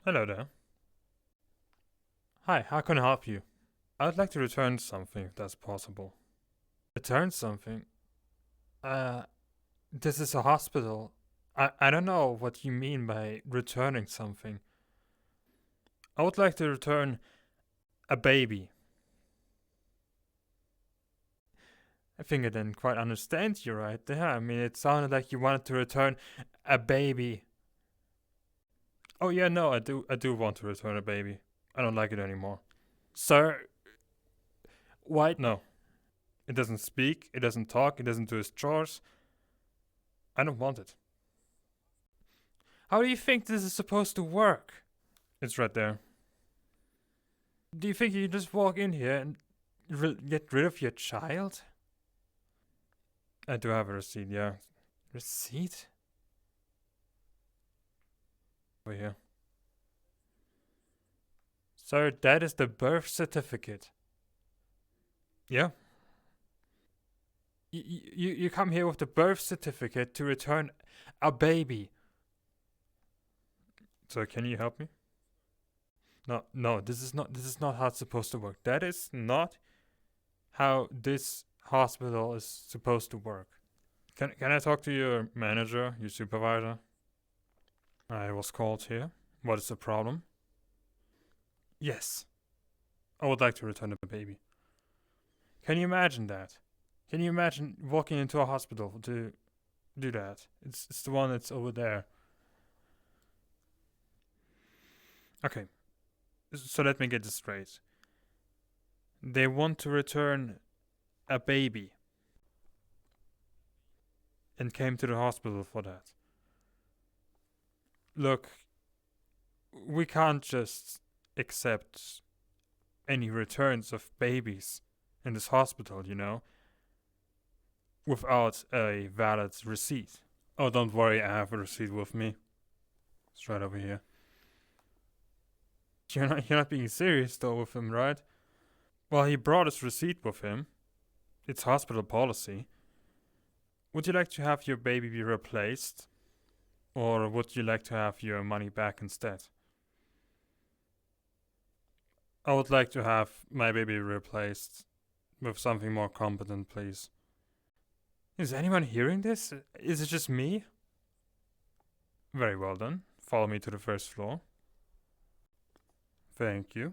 Hello there. Hi, how can I help you? I'd like to return something if that's possible. Return something? Uh, this is a hospital. I don't know what you mean by returning something. I would like to return a baby. I think I didn't quite understand you right there. I mean, it sounded like you wanted to return a baby. Oh yeah, no, I do want to return a baby. I don't like it anymore. Sir, why? No. It doesn't speak, it doesn't talk, it doesn't do its chores. I don't want it. How do you think this is supposed to work? It's right there. Do you think you just walk in here and get rid of your child? I do have a receipt, yeah. Receipt? Over here. Sir, that is the birth certificate. Yeah? You come here with the birth certificate to return a baby. So can you help me? No, this is not how it's supposed to work. That is not how this hospital is supposed to work. Can I talk to your manager, your supervisor? I was called here. What is the problem? Yes, I would like to return the baby. Can you imagine that? Can you imagine walking into a hospital to do that? It's the one that's over there. Okay, so let me get this straight. They want to return a baby and came to the hospital for that. Look, we can't just accept any returns of babies in this hospital, without a valid receipt. Oh, don't worry, I have a receipt with me. It's right over here. You're not being serious though with him, right? Well, he brought his receipt with him. It's hospital policy. Would you like to have your baby be replaced? Or would you like to have your money back instead? I would like to have my baby replaced with something more competent, please. Is anyone hearing this? Is it just me? Very well then. Follow me to the first floor. Thank you.